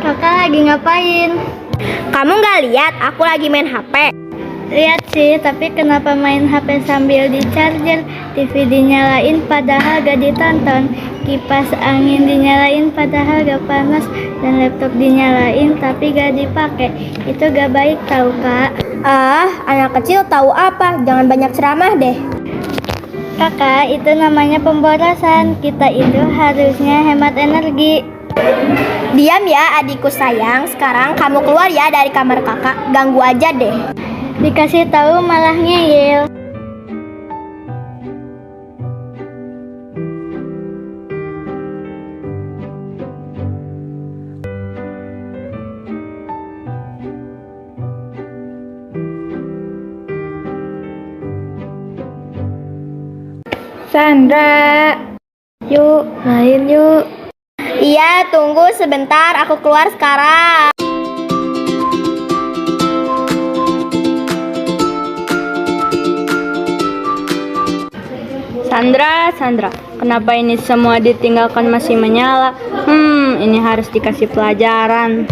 Kakak lagi ngapain? Kamu nggak lihat aku lagi main HP? Lihat sih, tapi kenapa main HP sambil di charger? TV dinyalain padahal gak ditonton. Kipas angin dinyalain padahal gak panas. Dan laptop dinyalain tapi gak dipakai. Itu gak baik tahu kak. Anak kecil tahu apa? Jangan banyak ceramah deh. Kakak, itu namanya pemborosan. Kita itu harusnya hemat energi. Diam ya adikku sayang. Sekarang kamu keluar ya dari kamar kakak. Ganggu aja deh. Dikasih tahu malah ngeyel. Sandra, Yuk, main yuk. Iya, tunggu sebentar. Aku keluar sekarang. Sandra, kenapa ini semua ditinggalkan masih menyala? Ini harus dikasih pelajaran.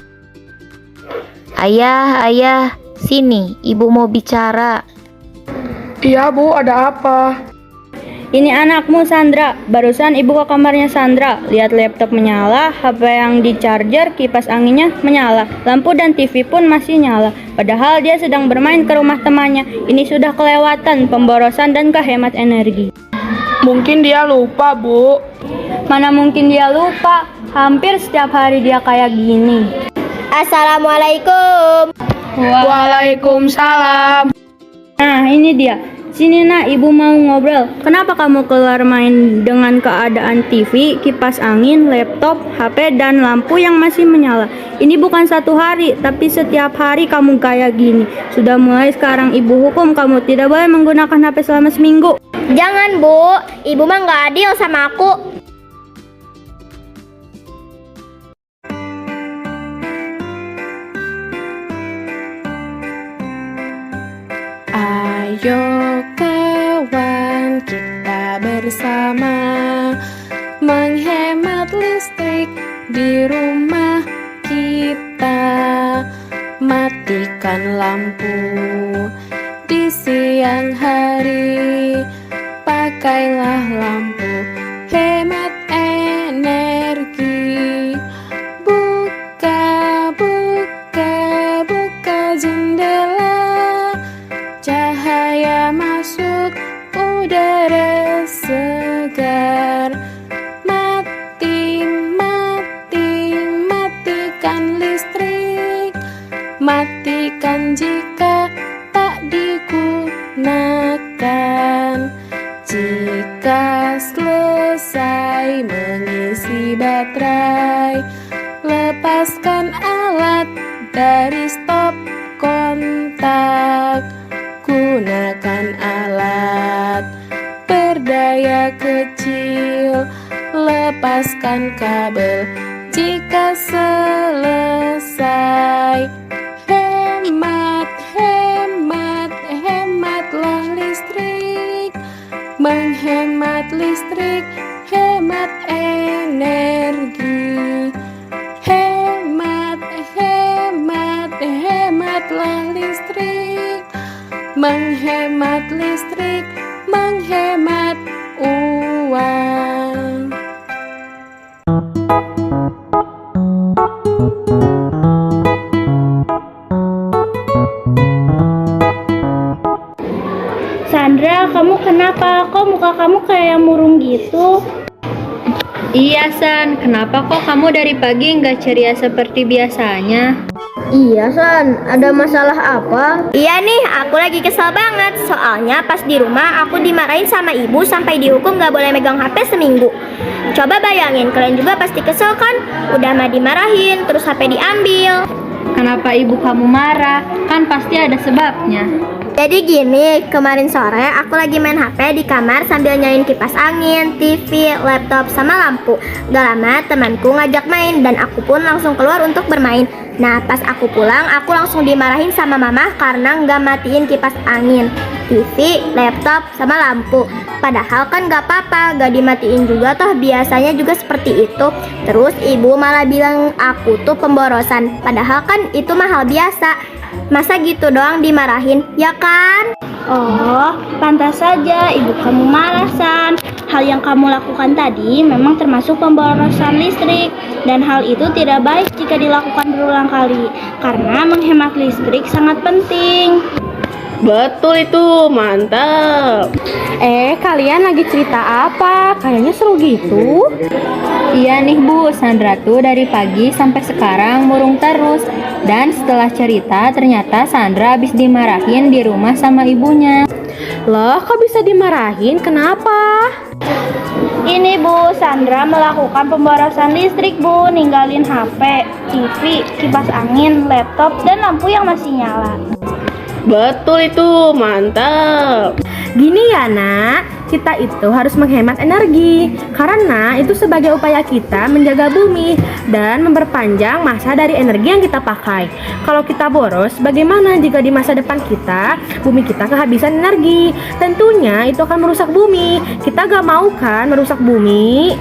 Ayah, sini, ibu mau bicara. Iya Bu, ada apa? Ini anakmu Sandra. Barusan ibu ke kamarnya Sandra. Lihat laptop menyala, HP yang di charger, kipas anginnya menyala, lampu dan TV pun masih nyala. Padahal dia sedang bermain ke rumah temannya. Ini sudah kelewatan pemborosan dan kehemat energi. Mungkin dia lupa Bu. Mana mungkin dia lupa? Hampir setiap hari dia kayak gini. Assalamualaikum. Waalaikumsalam. Nah, ini dia. Sini nak, ibu mau ngobrol. Kenapa kamu keluar main dengan keadaan TV, kipas angin, laptop, HP, dan lampu yang masih menyala? Ini bukan satu hari, tapi setiap hari kamu kayak gini. Sudah mulai sekarang ibu hukum kamu tidak boleh menggunakan HP selama seminggu. Jangan Bu, ibu mah nggak adil sama aku. Ayo kawan, kita bersama menghemat listrik di rumah kita. Matikan lampu di siang hari, pakailah lampu hemat energi. Buka jendela, cahaya masuk, udara segar. Matikan listrik. Matikan jika tak digunakan. Jika selesai mengisi baterai, lepaskan alat dari stop kontak. Gunakan alat berdaya kecil, lepaskan kabel jika selesai. Hematlah listrik. Menghemat listrik, hemat energi. Hematlah listrik. menghemat listrik, menghemat uang. Sandra, kamu kenapa? Kok muka kamu kayak murung gitu? Iya San, kenapa kok kamu dari pagi nggak ceria seperti biasanya? Iya San, ada masalah apa? Iya nih, aku lagi kesel banget. Soalnya pas di rumah aku dimarahin sama ibu sampai dihukum gak boleh megang HP seminggu. Coba bayangin, kalian juga pasti kesel kan? Udah mah dimarahin, terus HP diambil. Kenapa ibu kamu marah? Kan pasti ada sebabnya. Jadi gini, kemarin sore aku lagi main HP di kamar sambil nyalain kipas angin, TV, laptop, sama lampu. Gak lama temanku ngajak main dan aku pun langsung keluar untuk bermain. Nah pas aku pulang, aku langsung dimarahin sama mama karena nggak matiin kipas angin, TV, laptop, sama lampu. Padahal kan gak apa-apa, gak dimatiin juga toh, biasanya juga seperti itu. Terus ibu malah bilang aku tuh pemborosan, padahal kan itu mahal biasa. Masa gitu doang dimarahin, ya kan? Oh, pantas saja ibu kamu marah, San. Hal yang kamu lakukan tadi memang termasuk pemborosan listrik, dan hal itu tidak baik jika dilakukan berulang kali, karena menghemat listrik sangat penting. Betul itu, mantap. Kalian lagi cerita apa? Kayaknya seru gitu. Iya nih Bu, Sandra tuh dari pagi sampai sekarang murung terus. Dan setelah cerita ternyata Sandra habis dimarahin di rumah sama ibunya. Loh, kok bisa dimarahin? Kenapa? Ini Bu, Sandra melakukan pemborosan listrik Bu, ninggalin HP, TV, kipas angin, laptop, dan lampu yang masih nyala. Betul itu, mantap. Gini ya nak, kita itu harus menghemat energi karena itu sebagai upaya kita menjaga bumi dan memperpanjang masa dari energi yang kita pakai. Kalau kita boros, bagaimana jika di masa depan kita, bumi kita kehabisan energi? Tentunya itu akan merusak bumi. Kita gak mau kan merusak bumi?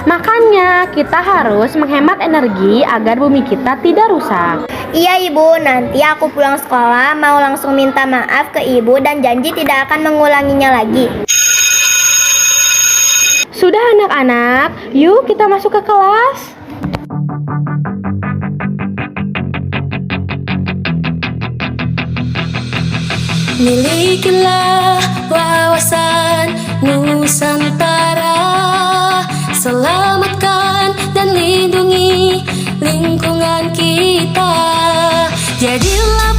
Makanya kita harus menghemat energi agar bumi kita tidak rusak. Iya ibu, nanti aku pulang sekolah mau langsung minta maaf ke ibu dan janji tidak akan mengulanginya lagi. Sudah anak-anak, yuk kita masuk ke kelas. Milikilah wawasan Nusantara, selamatkan dan lindungi lingkungan kita. Jadilah